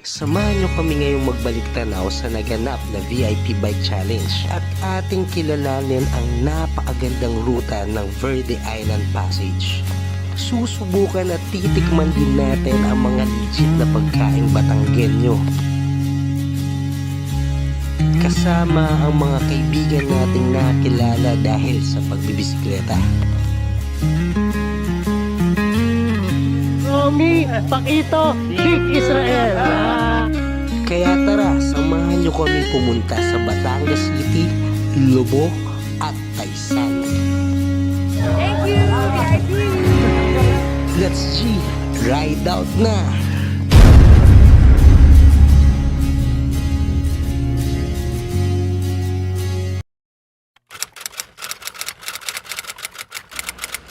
Samahan nyo kami ngayong magbalik tanaw sa naganap na VIP Bike Challenge at ating kilalanin ang napakagandang ruta ng Verde Island Passage. Susubukan at titikman din natin ang mga legit na pagkaing Batanggenyo. Kasama ang mga kaibigan nating nakilala dahil sa pagbibisikleta. Romy, Pakito, Big Israel. Kaya tara, samahan nyo kami pumunta sa Batangas City, Lobo at Taysan. Thank you, VIP. Let's G, ride out na!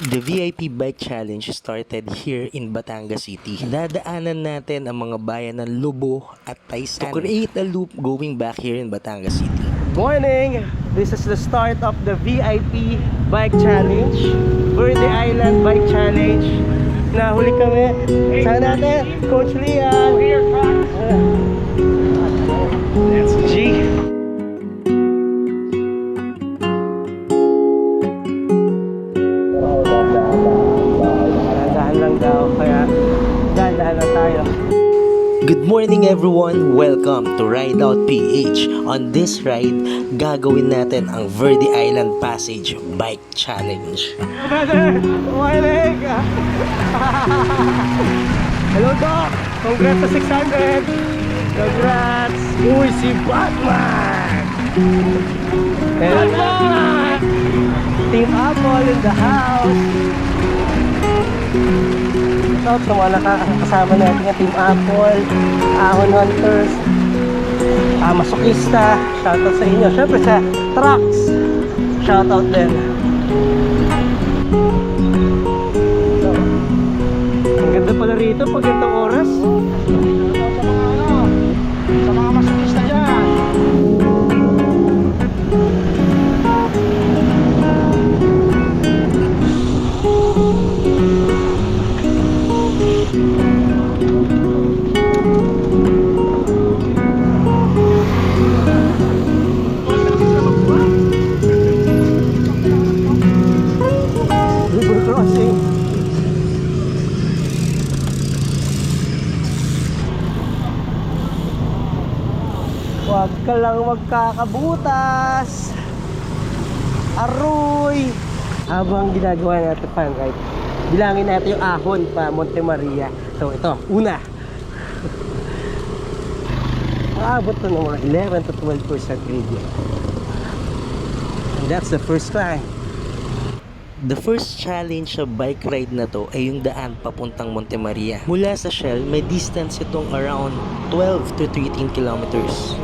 The VIP Bike Challenge started here in Batangas City. Dadaanan natin ang mga bayan ng Lobo at Taysan to create a loop going back here in Batangas City. Morning! This is the start of the VIP Bike Challenge, Verde Island Bike Challenge. Nahuli kami. Sana natin, Coach Lian. Let's G. Dahan lang daw, kaya dahan lang tayo. Good morning everyone! Welcome to Ride Out PH. On this ride, gagawin natin ang Verde Island Passage Bike Challenge. Brother, morning! Hello Doc! Congrats sa 600! Congrats! Uy, si Batman! Batman! Team Apple in the house! Shoutout sa mga nakakasama natin ng Team Apple, Ahon Hunters, Masokista, shoutout sa inyo. Siyempre sa Trucks, shoutout din. Ang ganda pala rito pag ganitong oras. Sa mga masokista dyan. Huwag ka lang magkakabutas. Aroy! Habang ginagawa natin pan ride, bilangin natin yung ahon pa Monte Maria. So ito, una. Aabot to ng mga 11 to 12% gradient. And that's the first time. The first challenge sa bike ride na to ay yung daan papuntang Monte Maria. Mula sa Shell, may distance itong around 12 to 13 kilometers.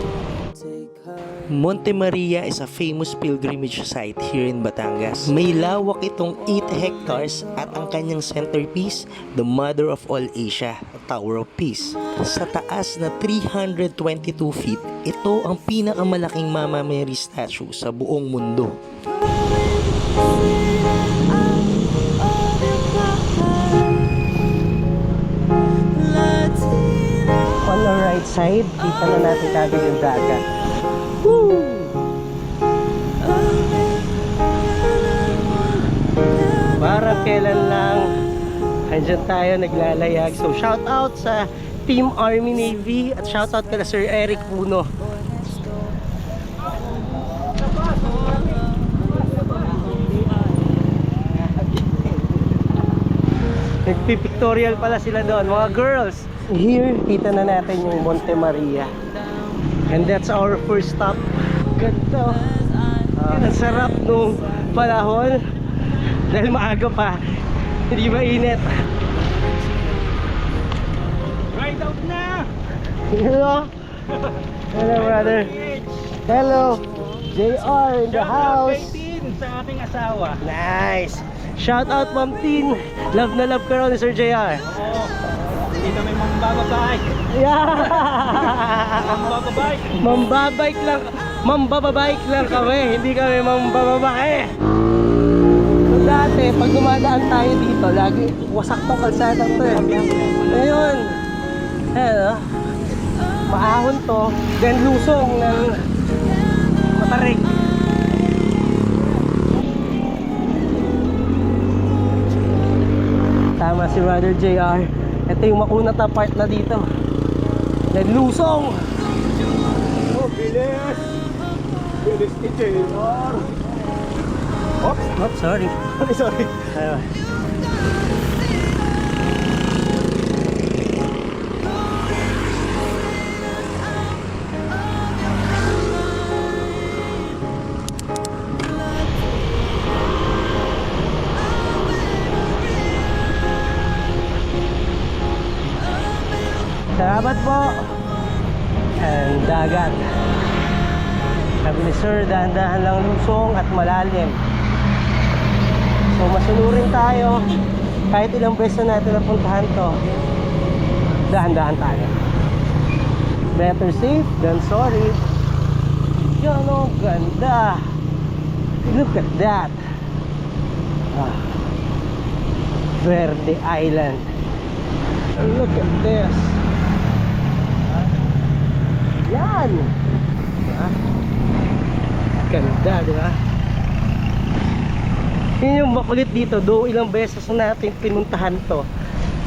Monte Maria is a famous pilgrimage site here in Batangas. May lawak itong 8 hectares at ang kanyang centerpiece, the Mother of all Asia, Tower of Peace. Sa taas na 322 feet, ito ang pinakamalaking Mama Mary statue sa buong mundo. On the right side, dito na natin kagad yung dagat. Woo! Parang kailan lang andyan tayo naglalayag. So shout out sa Team Army Navy at shout out kala Sir Eric Puno. Nagpipictorial pala sila doon, mga girls. Here, kita na natin yung Monte Maria. And that's our first stop. Ganda. Ang sarap nung panahon. Dahil maaga pa, hindi mainit. Ride out na! Hello! Hello brother! Hello! JR in the house! Sa aking asawa. Nice! Shout out Ma'am Tin! Love na love ka raw ni Sir JR. Oo. Hindi kami mambababike. Yeah! Mambababike. Mambabike lang. Mambababike lang kami. Hindi kami mambababake. So dati, pag dumadaan tayo dito, lagi wasak tong kalsada to eh. Ngayon, hello. maahon to, then lusong ng Matarik. Tama si Brother JR. Ito yung makunat na part na dito. Then lusong. Oh, bilis. Bilis ni JR. Oops, sorry. Sorry. Ayun. Salamat po. And dagat. Sabi ni Sir, dahan-dahan lang lusong at malalim. So masunurin tayo. Kahit ilang beses na natin napuntahan to, dahan-dahan tayo. Better safe than sorry. Yan o, ganda. Look at that. Verde Island. Look at this. Yan. Ganda, di ba? Yun yung makulit dito. Though ilang beses na natin pinuntahan to,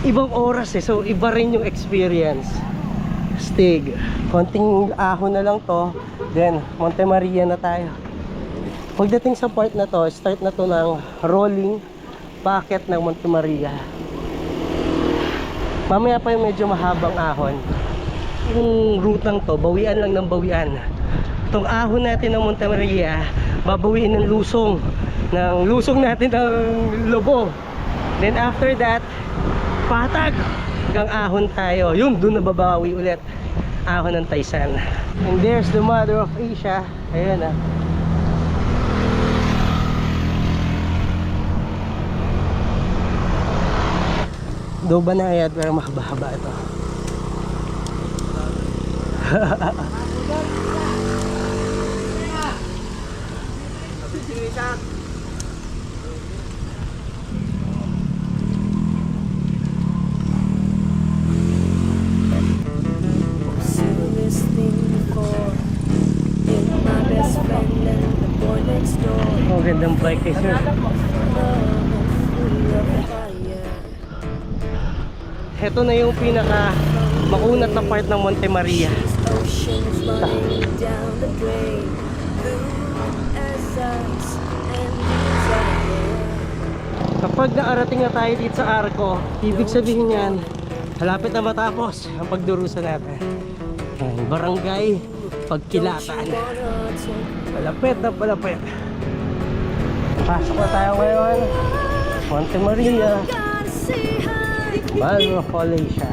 ibang oras eh. So iba rin yung experience. Stig. Konting ahon na lang to. Then Monte Maria na tayo. Pagdating sa part na to, start na to ng rolling packet ng Monte Maria. Mamaya pa yung medyo mahabang ahon. Yung route lang to, bawian lang ng bawian. Itong ahon natin ng Monte Maria, babawiin ng lusong. Ng lusong natin ng Lobo. Then after that, patag hanggang ahon tayo. Yung doon na babawi ulit, ahon ng Taysan. And there's the Mother of Asia. Ayan ah. Do banayad pero mahaba-haba ito. Oh, gandang bike eh, sir. Ito na yung pinaka makunat na part ng Monte Maria. Kapag nakarating na tayo dito sa Arco, ibig sabihin yan, malapit na matapos ang pagdurusa natin. Ang barangay Pagkilatan. Palapit na palapit. Pasok na tayo ngayon. Monte Maria, Mother of Asia.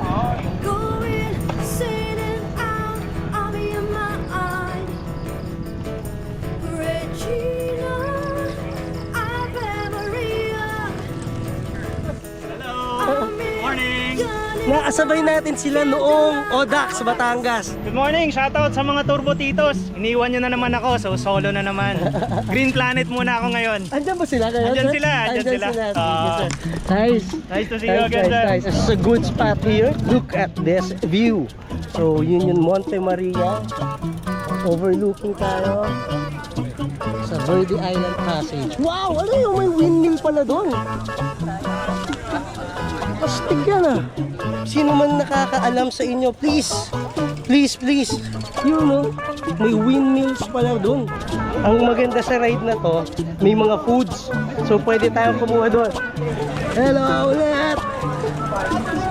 Nakasabay natin sila noong Odax, Batangas. Good morning, shoutout sa mga turbo titos. Iniwan nyo na naman ako, so solo na naman. Green Planet muna ako ngayon. Andyan ba sila ngayon? Andyan sila, andyan sila. Sige, sir. Nice. Nice to see you again, sir. Nice. This is a good spot here. Look at this view. So, yun yung Monte Maria. Overlooking tayo sa Verde Island Passage. Wow! Ano yung may windmill pala doon? Astig yan ah. Sino man nakakaalam sa inyo, please, you know, may windmills pala doon. Ang maganda sa ride na to, may mga foods. So pwede tayong kumuha doon. Hello ulit!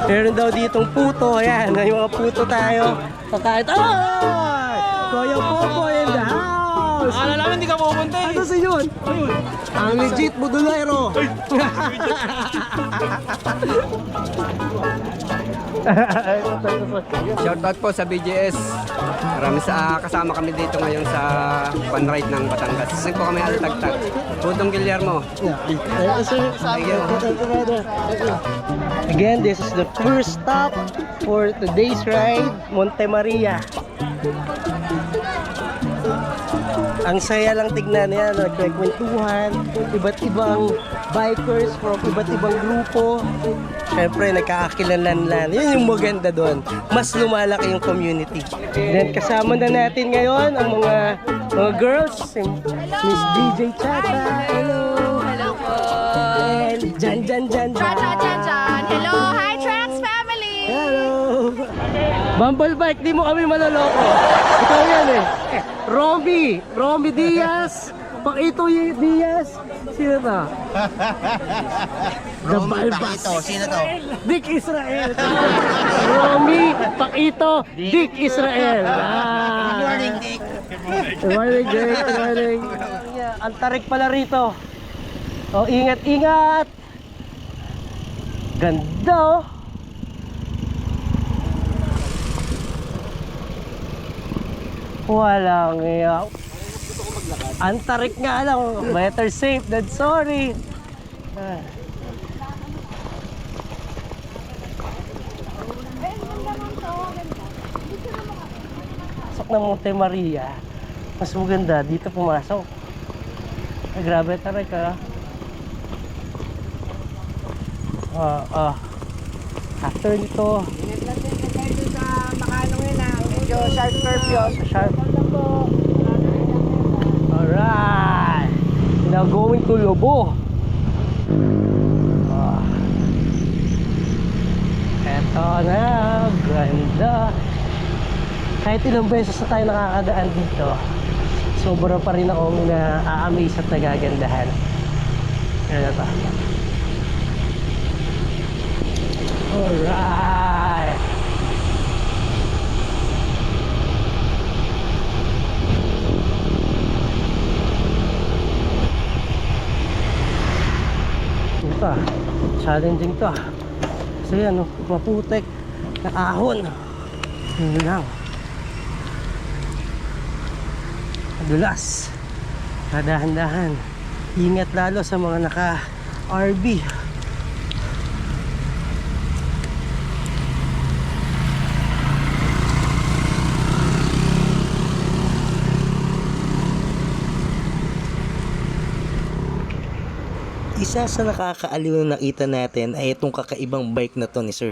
Meron daw ditong puto. Ayan, may mga puto tayo. Kakain. Ay! Kuya Popo in the house! Akala namin hindi ka pupunta eh. Ano sa yun? Ayun. Ang legit budulero. Shoutout po sa BGS. Marami kasama kami dito ngayon sa pan-ride ng Batangas. Saan po kami alatagtag? Putong Guillermo. Again, this is the first stop for today's ride, Monte Maria. Ang saya lang tignan yan, nagkwekwentuhan, iba't ibang bikers from iba't ibang grupo. Siyempre, nagkakakilanlan. Yun yung maganda doon. Mas lumalaki yung community. Then, kasama na natin ngayon ang mga girls. Si Miss DJ Chata. Hello. Hello po. And Jan. Chan. Hello. Hi, Trax family. Hello. Bumble Bike, di mo kami maloloko. Ikaw yan eh. Romy Diaz. Pakito Diaz. Sino to? Romy Pakito, sino to? Dick Israel. Romy Pakito, Dick Israel. Good morning, Dick. Good morning, Dick. Good morning. Ang tarik pala rito. Oh, ingat. Ganda oh. Walang iya. Ang tarik nga lang. Better safe than sorry. Pasok ng Monte Maria. Mas maganda dito pumasok. Ay, grabe tarik ah. After nito. Medyo sharp curve yun. Sharp. Alright. Now going to Lobo. Eto na. Ganda. Kahit ilang beses na tayo nakakadaan dito, sobra pa rin akong na-amaze at nagagandahan. Ano ba? Alright. Ito challenging to kasi ano, maputek na ahon. Yun lang. Madulas. Dahan-dahan. Ingat lalo sa mga naka-RB. Isa sa nakakaaliw na nakita natin ay itong kakaibang bike na to ni Sir.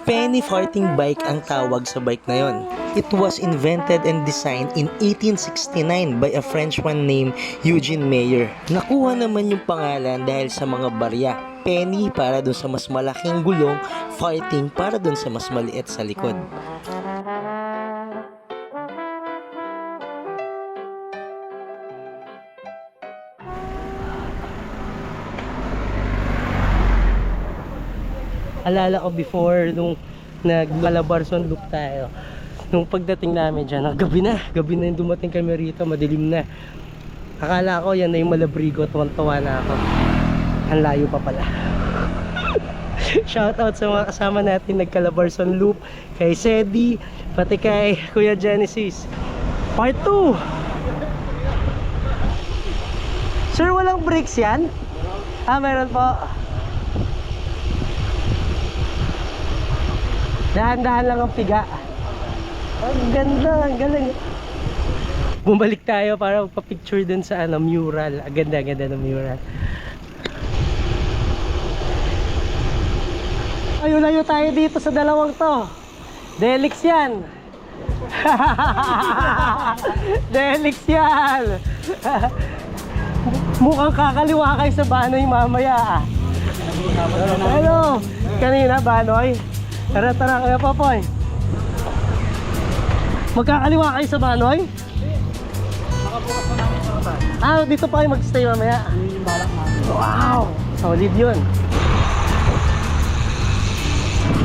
Penny farting bike ang tawag sa bike na yon. It was invented and designed in 1869 by a Frenchman named Eugene Meyer. Nakuha naman yung pangalan dahil sa mga barya. Penny para dun sa mas malaking gulong, farting para dun sa mas maliit sa likod. Alala ko before nung nag-Calabarzon loop tayo, nung pagdating namin dyan, gabi na yung dumating kami rito, madilim na. Akala ko yan na yung Malabrigo, tuwan-tuwa na ako. Ang layo pa pala. Shoutout sa mga kasama natin nag-Calabarzon loop, kay Sedi, pati kay Kuya Genesis. Part 2. Sir, walang brakes yan? Meron po. Dahan-dahan lang ang piga. Ang ganda, ang galing. Bumalik tayo para magpa-picture dun sa mural. Ang ganda ng mural. Layo tayo dito sa dalawang to. Delix yan. Delix yan. Mukhang kakaliwa kayo sa Banoy mamaya. Hello. Kanina Banoy. Tara, kaya Popoy. Magkakaliwa kayo sa Banoy? Dito pa kayo mag-stay mamaya? Wow! Solid yun.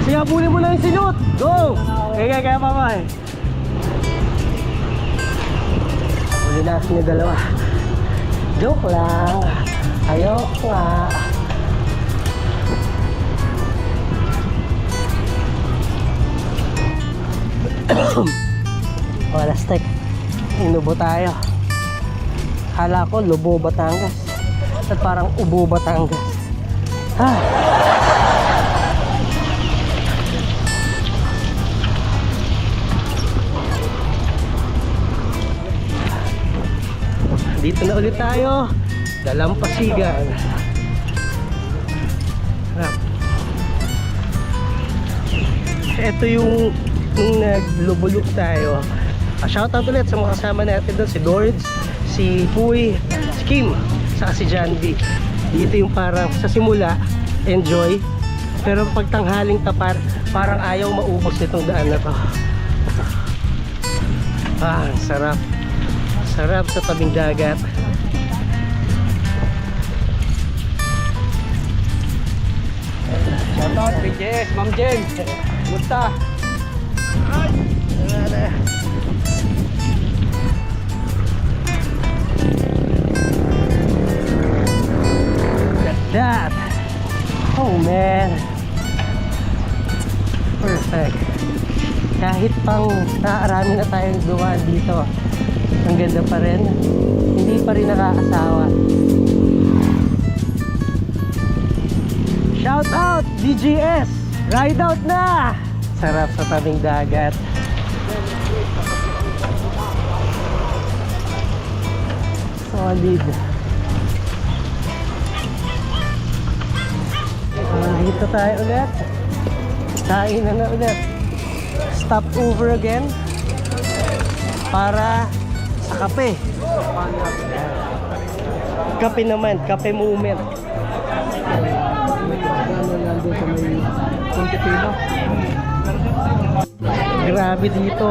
Sige, abulin mo lang yung sinut. Go! Kaya Popoy. Abulin natin yung dalawa. Joke lang. Ayoko nga. Alas tek, inubo tayo. Kala ko Lobo Batangas at parang Ubo Batangas. Dito na ulit tayo Dalampasigan. Sarap. Ito yung nung naglubulok tayo. Shoutout ulit sa mga kasama natin doon. Si Dords, si Puy, si Kim, saka si John B. Dito yung parang sa simula, enjoy. Pero pag tanghaling tapat, parang ayaw maubos itong daan na to. Sarap. Sarap sa tabing dagat. Shoutout, BJS, Ma'am Jen. Kumusta? That. Oh man. Perfect. Kahit pang naarami na tayong dumaan dito, ang ganda pa rin. Hindi pa rin nakakasawa. Shout out DGS! Ride out na! Sarap sa tabing dagat. Solid. Dito tayo ulit. Kain na ulit. Stop over again para sa kape. Kape naman, kape moment. Grabe dito.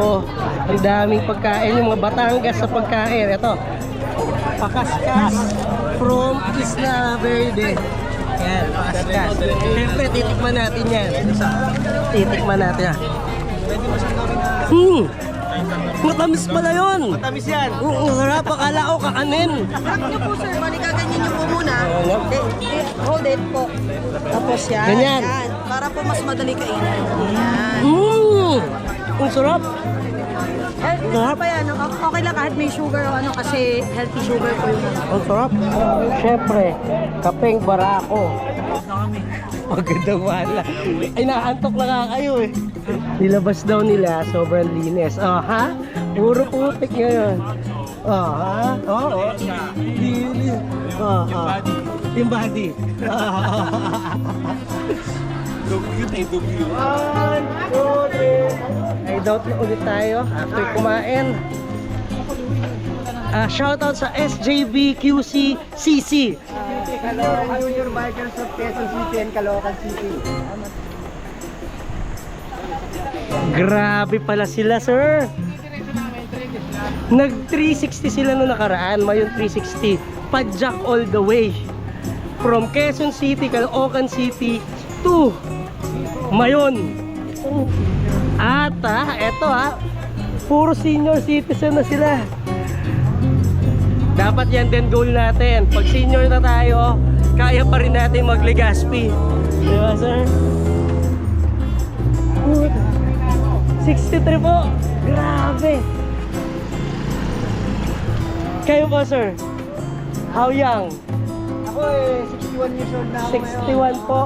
Ang daming pagkain, yung mga Batangas sa pagkain. Ito, pakaskas from Isla Verde. Yan, pakaskas. Siyempre, titikman natin yan. Titikman natin yan. Matamis pala yun. Matamis yan. Sarap, akala ko kakanin. Harap niyo po sir, ganyan niyo po muna. Hold it po. Tapos yan. Ganyan. Yan. Para po mas madali kainin. Yan. Ang sarap. Sarap pa yan. Okay lang kahit may sugar o ano kasi healthy sugar po yun. Ang sarap. Siyempre, kapeng barako. Magandang wala. Ay, nakaantok na nga kayo eh. Nilabas daw nila, sobrang linis. Ha? Puro putik ngayon. Ha? Oo. Linis. Yung body. Ay, doubt na ulit tayo after kumain. Shoutout sa SJBQC CC. Junior Bikers of Quezon City and Caloocan City. Grabe pala sila, sir. Nag 360 sila no nakaraan, mayon 360. Padjak all the way. From Quezon City, Caloocan City to Mayon. At eto puro senior citizen na sila. Dapat yan din goal natin. Pag senior na tayo, kaya pa rin natin mag-Legazpi. Di ba, sir? 63 po. Grabe. Kayo po, sir? How young? Ako 61 years old na ako 61 po.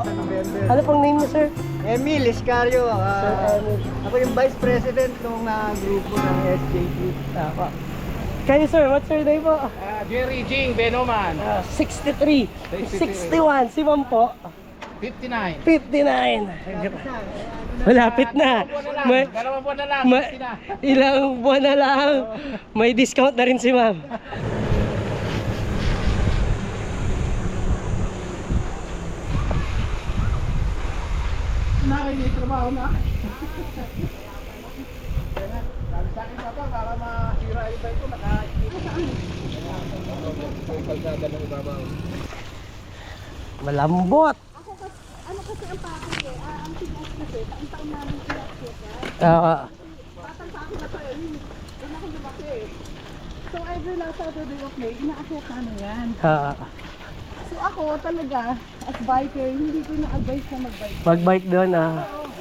Ano pong name niyo, sir? Emil Iscario. Sir Emil. Ako yung vice president ng grupo ng SJP. Tama. Kayo, sir? What's your name po? Jerry Jing Benoman, 63. 61. Si ma'am po? 59. 59. Malapit na. May, Dalawang buwan na lang, ma- 60 na. ilang buwan na lang. May discount na rin si ma'am. May trabaho na. Sabi sa akin papa, para masira yung bike ko, Malambot. Ano kasi ang package eh, ang tigas kasi, ang taon namin pinakit batang sa akin na to eh, yun ako lumaki eh. So every last Saturday of May, ina-akit namin yan. So ako talaga, as biker, hindi ko na-advise na mag-bike. Mag-bike doon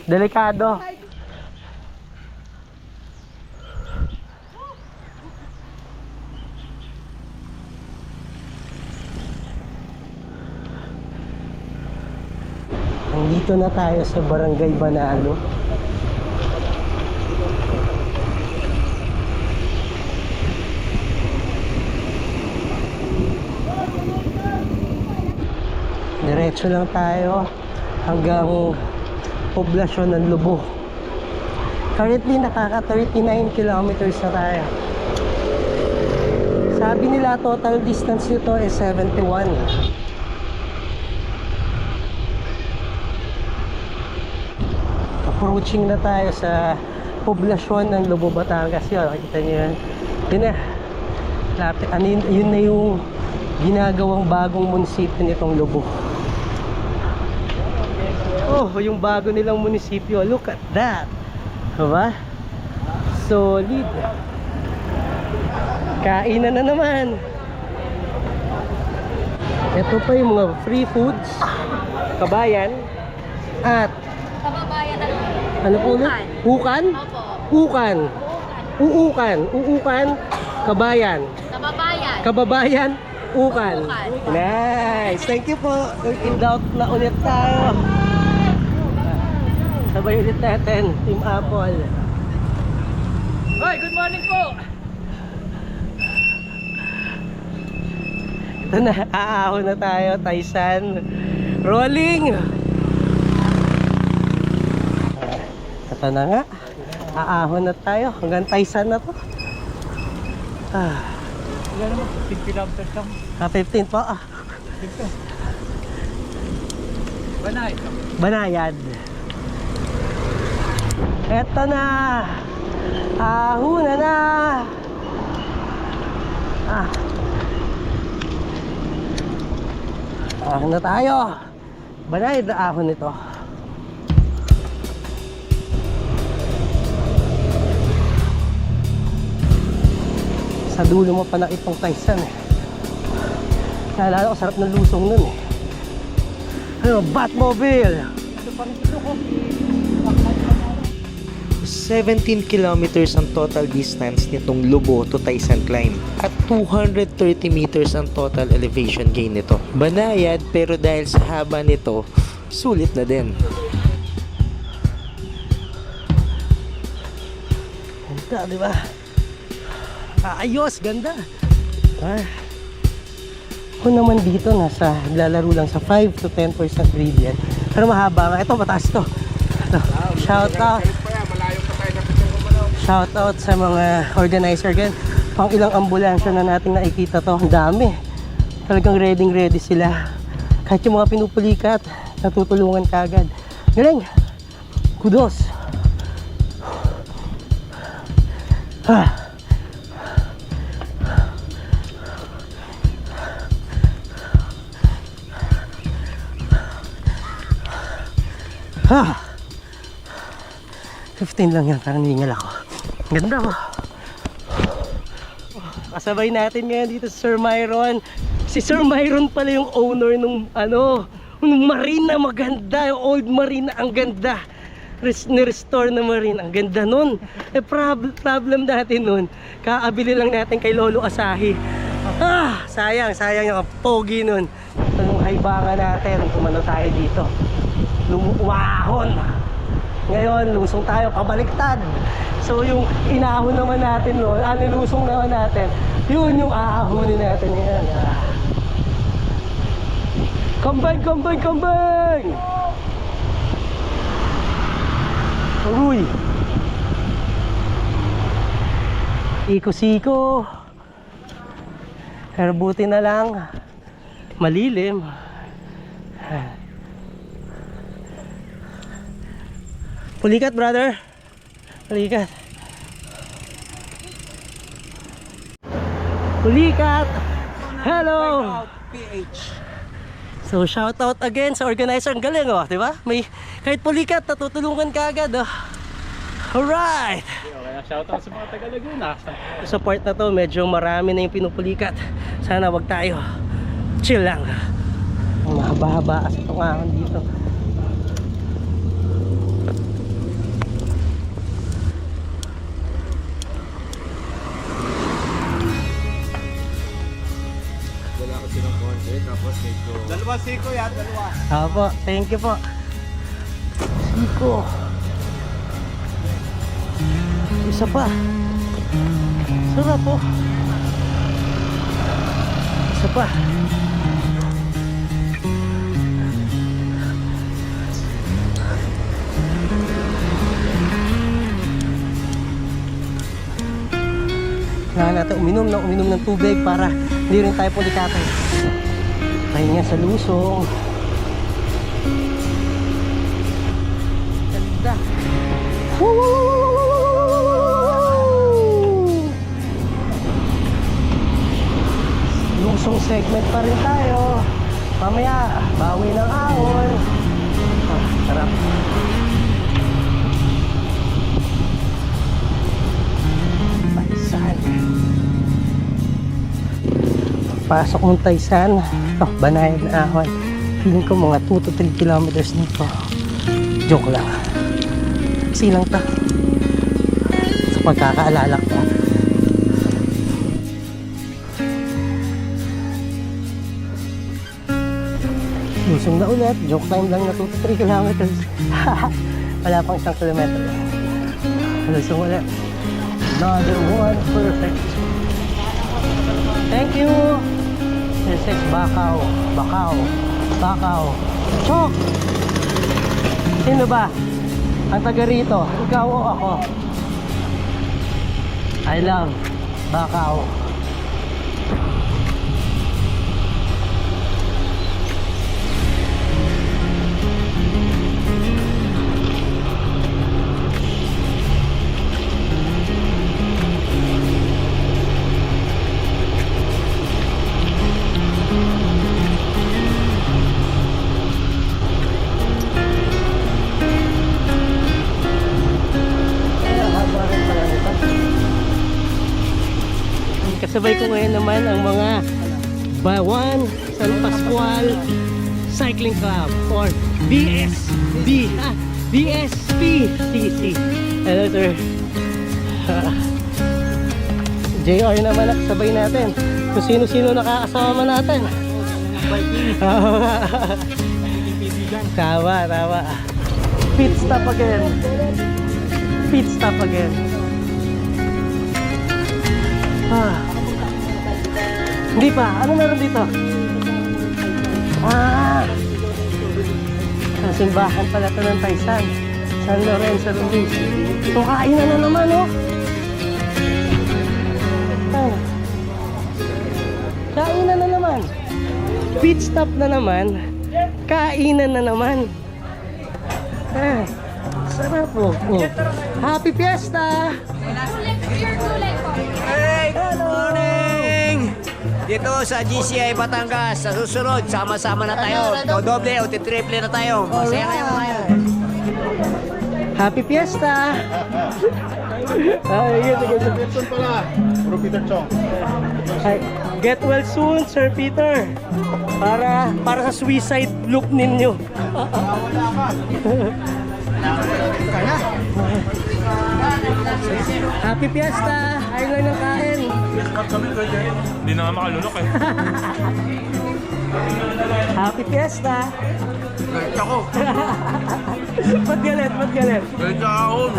delikado. Nandito na tayo sa Barangay Banalo. Diretso lang tayo hanggang poblasyon ng Lubo. Currently nakaka 39 kilometers na tayo. Sabi nila total distance nito is 71. Approaching na tayo sa poblasyon ng Lubo, Batangas. Yun, nakikita nyo yan. Yun na. Lapit, yun na yung ginagawang bagong munisipyo nitong Lubo. Oh, yung bago nilang munisipyo. Look at that. Diba? Solid. Kainan na naman. Ito pa yung mga free foods. Kabayan. At Kababayan na ano po ulit? Ukan? Ukan. Uukan. Uukan. Kabayan. Kababayan. Kababayan. Ukan. Ukan. Nice. Thank you po. In doubt na ulit tayo. Sabay ulit natin. Team Apple. Hoy, good morning po! Ito na. Aahon na tayo. Taysan. Rolling. Ito na nga. Aahon na tayo. Hanggang Taysan na to. Wala naman, 15 kilometers lang. 15 po. Banay. Banayad. Eto na. Ahon na. Ahon na tayo. Banayad na ahon ito. Sa dulo mo pa nakitang Taysan eh. Naalala ko, sarap ng lusong nun eh. Ano, Batmobile! 17 kilometers ang total distance nitong Lubo to Taysan climb at 230 meters ang total elevation gain nito. Banayad pero dahil sa haba nito, sulit na din. Ganda, di ba? Ayos, ganda. Ako naman dito, naglalaro lang sa 5 to 10% gradient. Pero mahaba nga. Ito, mataas to. Ito. Shout out. Shout out sa mga organizer. Pang ilang ambulansya na natin nakikita to. Ang dami. Talagang ready sila. Kahit yung mga pinupulikat, natutulungan kagad. Galing. Kudos. Ah, 15 lang yan, parang ningal ako. Ganda ko. Kasabay natin ngayon dito si Sir Myron. Si Sir Myron pala yung owner nung nung marine na maganda, yung old marine na ang ganda. Ni-restore na marine, ang ganda nun. Problem natin nun, kaabili lang natin kay Lolo Asahi. Sayang yung pogi nun. Anong haybangan natin, umano tayo dito. Lumahon. Ngayon, lusong tayo pabaliktad. So yung inahon naman natin noon, nilusong naman natin, yun yung aahonin natin yan. Combine! Uy! Siko-siko. Pero buti na lang, malilim. Pulikat, brother. Pulikat. Pulikat. Hello. So shout out again sa organizer. Ang galing, oh, di ba? May kahit pulikat natutulungan ka agad, oh. Alright. Kaya shoutout sa mga taga Laguna. Sa part na to, medyo marami na yung pinupulikat. Sana wag tayo. Chill lang. Mahaba-haba kasi itong ahon dito. Dalawa siko yan, dalawa. Apo, thank you po. Siko. Isa pa. Sarap po. Isa pa. Kailangan natin uminom ng tubig para hindi rin tayo pulikate. Pahinga sa lusong. Ganda. Lusong segment pa rin tayo. Mamaya, bawi ng ahon. Sarap. Taisan. Pasok mong Taisan. Ito, Banayan na ahon. Feeling ko mga 2 to 3 kilometers nito. Joke lang. Silang to. Sa pagkakaalala ko. Lusong na ulit. Joke time lang na 2 to 3 kilometers. Wala pang 1 kilometer. Lusong ulit. Another one. Perfect. Thank you. This is Bakaw. Chok! Sino ba? Ang taga rito. Ikaw o ako? I love Bakaw. Kasabay ko ngayon naman ang mga Bawan San Pascual Cycling Club or BSB BSPCC. Hello sir. JR naman nakasabay natin. Kung sino-sino nakakasama natin. Tama. Pit stop again. Hindi pa. Ano meron dito? Simbahan pala ito ng Taisan. San Lorenzo Ruiz. So, kainan na naman, oh. Kainan na naman. Pit stop na naman. Kainan na naman. Sarap, oh. Happy Fiesta! Hey, good morning! Dito sa GCI Batangas, sa susunod, sama-sama na tayo. Dodoble o triple na tayo. Masaya kayo tayo. Happy Fiesta! Peterson pala. Bro Peter Chong. Get well soon, Sir Peter. Para sa suicide loop ninyo. Happy Fiesta! Ayun lang ng kain. Hindi na nga makalunok eh. Happy Fiesta! Galit ako. Ba't galit? Galit ako.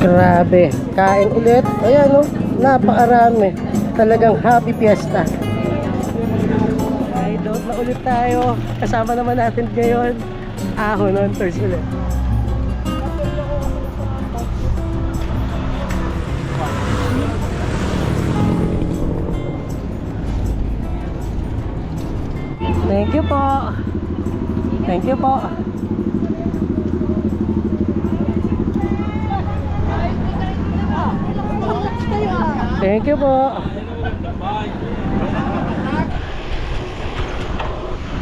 Grabe, kain ulit. Ayan o, napakarami. Talagang Happy Fiesta. Ay, doon na ulit tayo. Kasama naman natin ngayon Ahon Hunters ulit. Thank you po. Thank you po. Thank you po.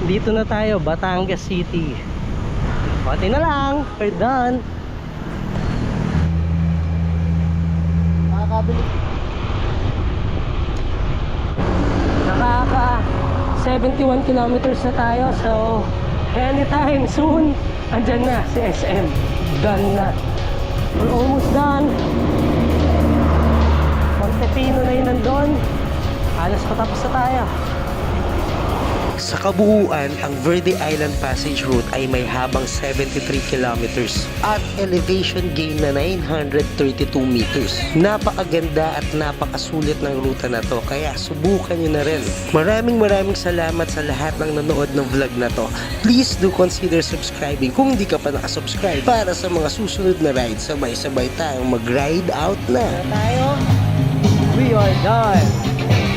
Dito na tayo, Batangas City. Pati na lang, we're done. Nakaka 71 kilometers na tayo, so anytime soon andyan na si SM. Done na. We're almost done. Montepino na yun nandun. Alas patapos na tayo. Sa kabuuan, ang Verde Island Passage Route ay may habang 73 kilometers at elevation gain na 932 meters. Napakaganda at napakasulit ng ruta na to, kaya subukan nyo na rin. Maraming salamat sa lahat ng nanood ng vlog na to. Please do consider subscribing kung hindi ka pa nakasubscribe para sa mga susunod na rides. Sabay-sabay tayong mag-ride out na. Tayo. We are done.